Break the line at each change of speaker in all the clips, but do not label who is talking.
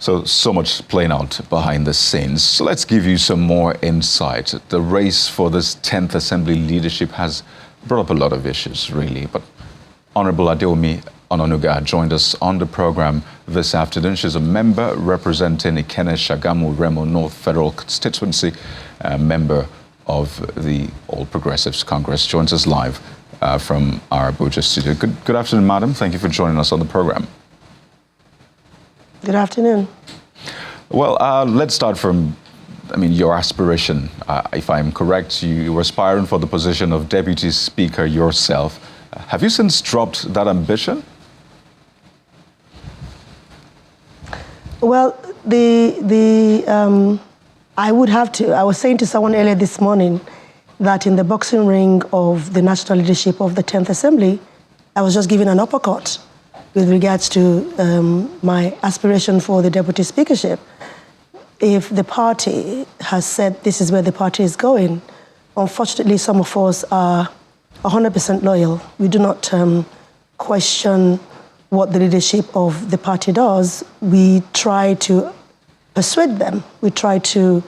So much playing out behind the scenes. So let's give you some more insight. The race for this 10th Assembly leadership has brought up a lot of issues, really. But Honorable Adewunmi Onanuga joined us on the program this afternoon. She's a member representing Ikenne Shagamu Remo North Federal Constituency, a member of the All Progressives Congress. Joins us live from our Abuja studio. Good afternoon, madam. Thank you for joining us on the program.
Good afternoon.
Well, let's start from, your aspiration. If I'm correct, you were aspiring for the position of Deputy Speaker yourself. Have you since dropped that ambition?
Well, I would have to. I was saying to someone earlier this morning that in the boxing ring of the national leadership of the 10th Assembly, I was just given an uppercut with regards to my aspiration for the deputy speakership. If the party has said this is where the party is going, unfortunately, some of us are 100% loyal. We do not question what the leadership of the party does. We try to persuade them. We try to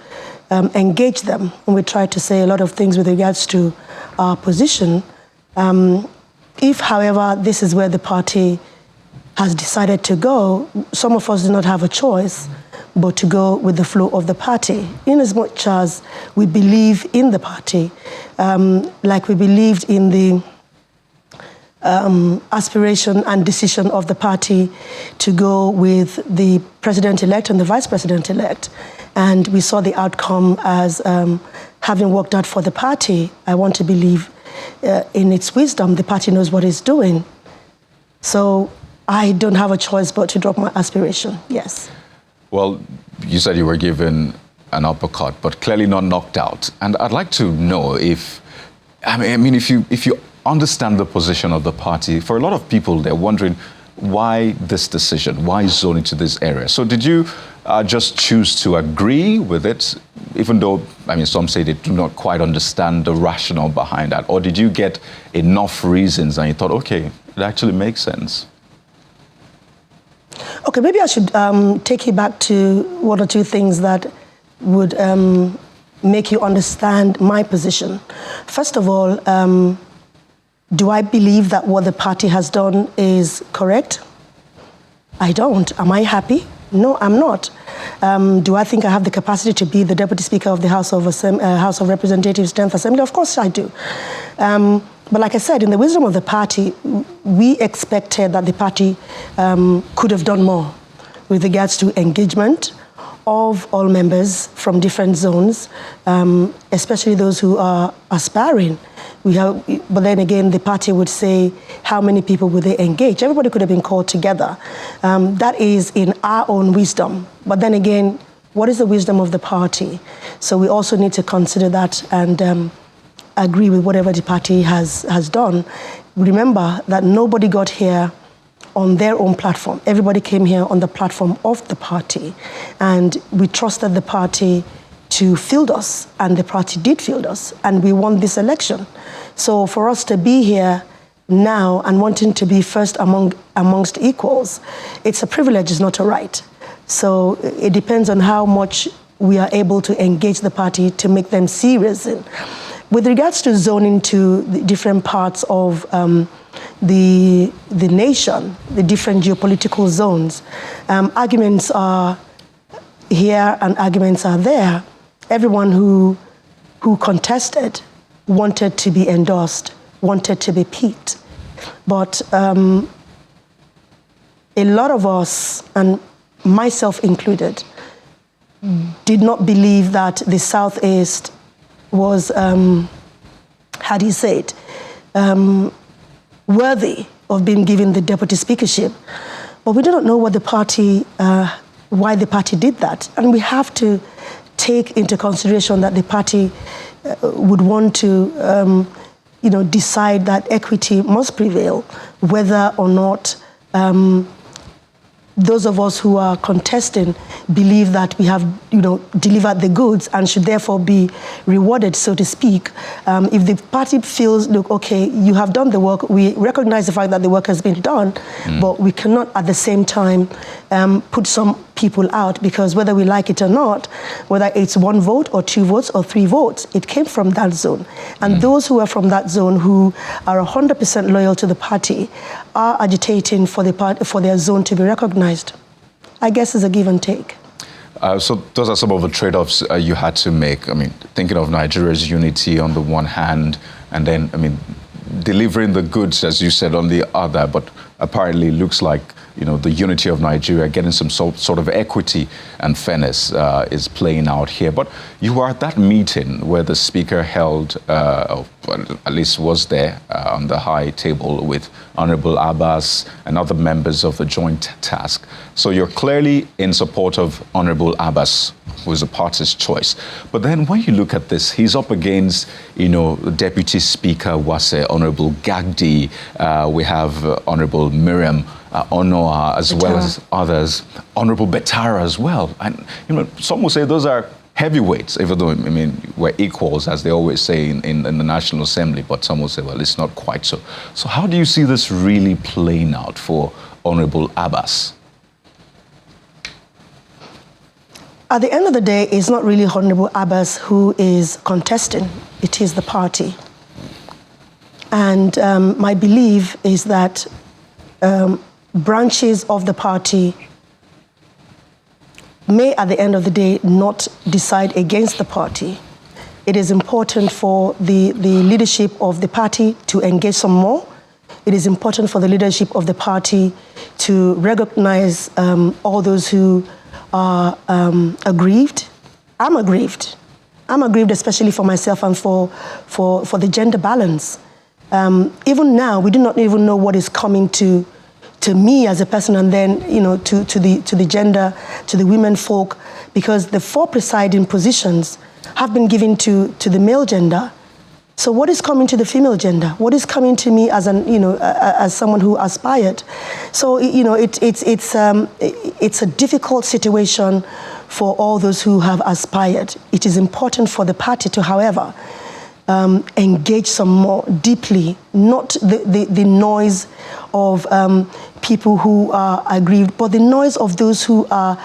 engage them. And we try to say a lot of things with regards to our position. If, however, this is where the party has decided to go, some of us do not have a choice but to go with the flow of the party, in as much as we believe in the party, like we believed in the aspiration and decision of the party to go with the president-elect and the vice president-elect. And we saw the outcome as having worked out for the party. I want to believe in its wisdom, the party knows what it's doing. So I don't have a choice but to drop my aspiration, yes.
Well, you said you were given an uppercut, but clearly not knocked out. And I'd like to know if you understand the position of the party. For a lot of people, they're wondering why this decision, why zoning to this area. So did you just choose to agree with it, even though, some say they do not quite understand the rationale behind that? Or did you get enough reasons and you thought, okay, it actually makes sense?
Okay, maybe I should take you back to one or two things that would make you understand my position. First of all, do I believe that what the party has done is correct? I don't. Am I happy? No, I'm not. Do I think I have the capacity to be the Deputy Speaker of the House of Representatives, 10th Assembly? Of course I do. But like I said, in the wisdom of the party, we expected that the party could have done more with regards to engagement of all members from different zones, especially those who are aspiring. But then again, the party would say, how many people would they engage? Everybody could have been called together. That is in our own wisdom. But then again, what is the wisdom of the party? So we also need to consider that and agree with whatever the party has done. Remember that nobody got here on their own platform. Everybody came here on the platform of the party. And we trusted the party to field us, and the party did field us, and we won this election. So for us to be here now and wanting to be first amongst equals, it's a privilege, it's not a right. So it depends on how much we are able to engage the party to make them serious. With regards to zoning to the different parts of the nation, the different geopolitical zones, arguments are here and arguments are there. Everyone who contested wanted to be endorsed, wanted to be picked. But a lot of us, and myself included, did not believe that the Southeast was, how do you say it, worthy of being given the deputy speakership. But we do not know what the party, why the party did that. And we have to take into consideration that the party would want to, decide that equity must prevail, whether or not those of us who are contesting believe that we have, delivered the goods and should therefore be rewarded, so to speak. If the party feels, look, okay, you have done the work, we recognize the fact that the work has been done, but we cannot at the same time put some people out, because whether we like it or not, whether it's 1 vote or 2 votes or 3 votes, it came from that zone. And those who are from that zone, who are 100% loyal to the party, are agitating for their zone to be recognized. I guess it's a give and take.
So those are some of the trade-offs you had to make. I mean, thinking of Nigeria's unity on the one hand, and then, I mean, delivering the goods, as you said, on the other. But apparently it looks like, you know, the unity of Nigeria, getting some sort of equity and fairness is playing out here. But you were at that meeting where the speaker held, or at least was there on the high table with Honorable Abbas and other members of the joint task. So you're clearly in support of Honorable Abbas, who is the party's choice. But then when you look at this, he's up against, you know, Deputy Speaker Wase, Honorable Gagdi. We have Honorable Miriam Onoa, as well as others, Honorable Betara as well. And, you know, some will say those are heavyweights, even though, I mean, we're equals, as they always say in the National Assembly, but some will say, well, it's not quite so. So how do you see this really playing out for Honorable Abbas?
At the end of the day, it's not really Honorable Abbas who is contesting, it is the party. And my belief is that branches of the party may, at the end of the day, not decide against the party. It is important for the leadership of the party to engage some more. It is important for the leadership of the party to recognize all those who are aggrieved. I'm aggrieved. I'm aggrieved, especially for myself and for the gender balance. Even now, we do not even know what is coming to me as a person, and then, you know, to the gender, to the women folk, because the 4 presiding positions have been given to the male gender. So what is coming to the female gender? What is coming to me as as someone who aspired? So, you know, it's a difficult situation for all those who have aspired. It is important for the party to, however, engage some more deeply, not the noise of people who are aggrieved, but the noise of those who are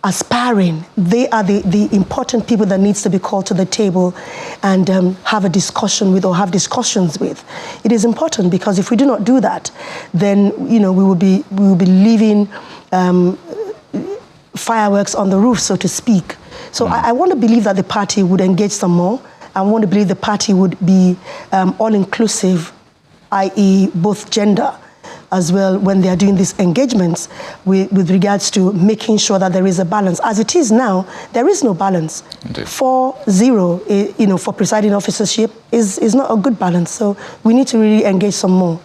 aspiring. They are the important people that needs to be called to the table and have a discussion with, or have discussions with. It is important, because if we do not do that, then, you know, we will be leaving fireworks on the roof, so to speak. So I want to believe that the party would engage some more. I want to believe the party would be all-inclusive, i.e. both gender as well, when they are doing these engagements with regards to making sure that there is a balance. As it is now, there is no balance. 4-0, you know, for presiding officership is not a good balance. So we need to really engage some more.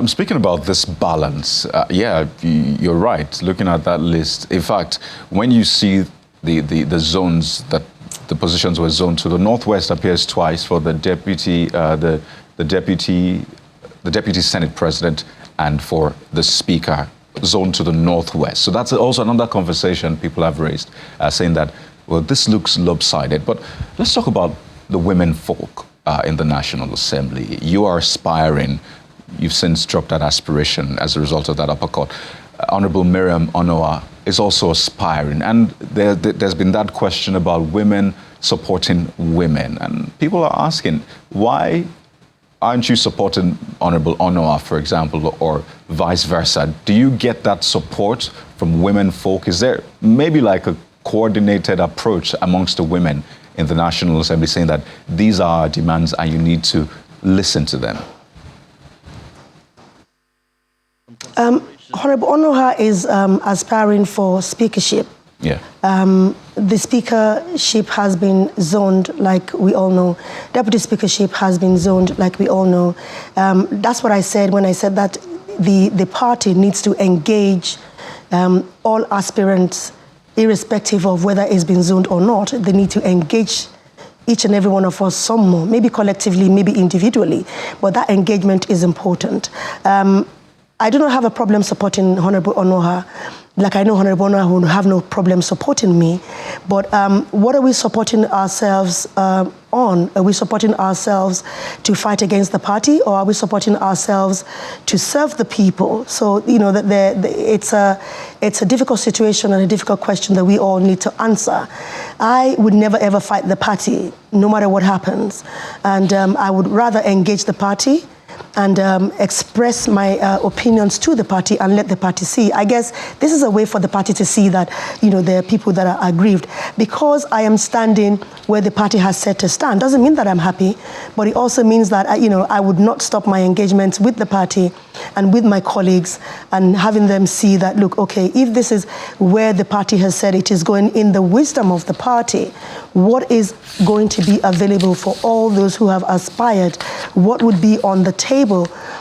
Speaking about this balance, yeah, you're right. Looking at that list, in fact, when you see the zones that the positions were zoned to, the Northwest appears twice for the deputy, the deputy Senate President, and for the Speaker, zoned to the Northwest. So that's also another conversation people have raised, saying that, well, this looks lopsided. But let's talk about the women folk in the National Assembly. You are aspiring. You've since dropped that aspiration as a result of that uppercut. Honorable Miriam Onoa is also aspiring. And there's been that question about women supporting women. And people are asking, why aren't you supporting Honorable Onoa, for example, or vice versa? Do you get that support from women folk? Is there maybe like a coordinated approach amongst the women in the National Assembly saying that these are our demands and you need to listen to them?
Honorable Onoha is aspiring for speakership.
Yeah.
The speakership has been zoned, like we all know. Deputy speakership has been zoned, like we all know. That's what I said when I said that the party needs to engage all aspirants, irrespective of whether it's been zoned or not. They need to engage each and every one of us some more, maybe collectively, maybe individually, but that engagement is important. I do not have a problem supporting Honorable Onoha. like I know Honorable Ona will have no problem supporting me, but what are we supporting ourselves on? Are we supporting ourselves to fight against the party, or are we supporting ourselves to serve the people? So, you know, it's a difficult situation and a difficult question that we all need to answer. I would never ever fight the party, no matter what happens. And I would rather engage the party and express my opinions to the party and let the party see. I guess this is a way for the party to see that, you know, there are people that are aggrieved. Because I am standing where the party has said to stand, doesn't mean that I'm happy, but it also means that, you know, I would not stop my engagements with the party and with my colleagues and having them see that, look, okay, if this is where the party has said it is going in the wisdom of the party, what is going to be available for all those who have aspired? What would be on the table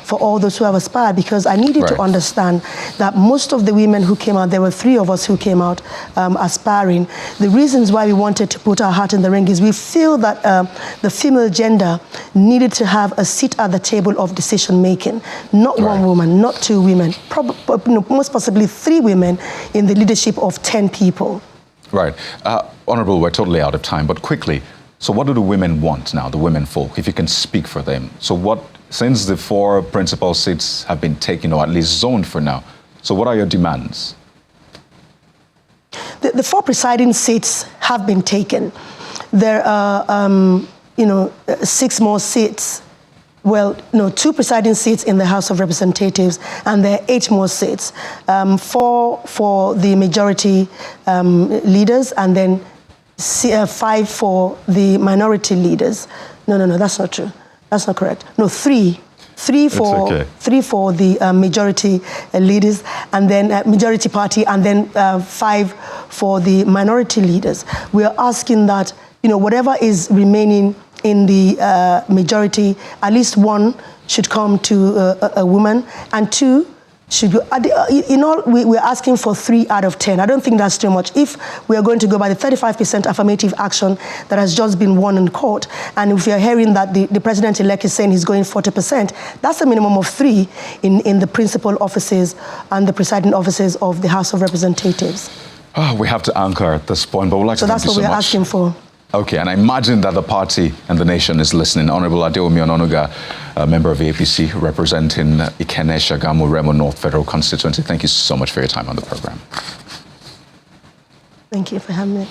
for all those who have aspired? Because I needed to understand that most of the women who came out, there were 3 of us who came out aspiring. The reasons why we wanted to put our hat in the ring is we feel that the female gender needed to have a seat at the table of decision making. Not one woman, not 2 women, most possibly 3 women in the leadership of 10 people.
Right. Honorable, we're totally out of time, but quickly, so what do the women want now, the women folk, if you can speak for them? So what, since the 4 principal seats have been taken, or at least zoned for now, so what are your demands?
The 4 presiding seats have been taken. There are, you know, 6 more seats. Well, no, 2 presiding seats in the House of Representatives, and there are 8 more seats. 4 for the majority leaders, and then 5 for the minority leaders. No, that's not true. That's not correct. No, 3 for the majority leaders, and then majority party, and then 5 for the minority leaders. We are asking that, you know, whatever is remaining in the majority, at least 1 should come to a woman, and 2 should go. In all, we're asking for 3 out of 10. I don't think that's too much. If we are going to go by the 35% affirmative action that has just been won in court, and if you're hearing that the president-elect is saying he's going 40%, that's a minimum of 3 in the principal offices and the presiding offices of the House of Representatives.
Oh, we have to anchor at this point, but we'd like to thank you so much.
So that's what we're asking for.
Okay, and I imagine that the party and the nation is listening. Honorable Adewunmi Onanuga, a member of the APC, representing Ikenne, Shagamu, Remo North Federal Constituency. Thank you so much for your time on the program.
Thank you for having me.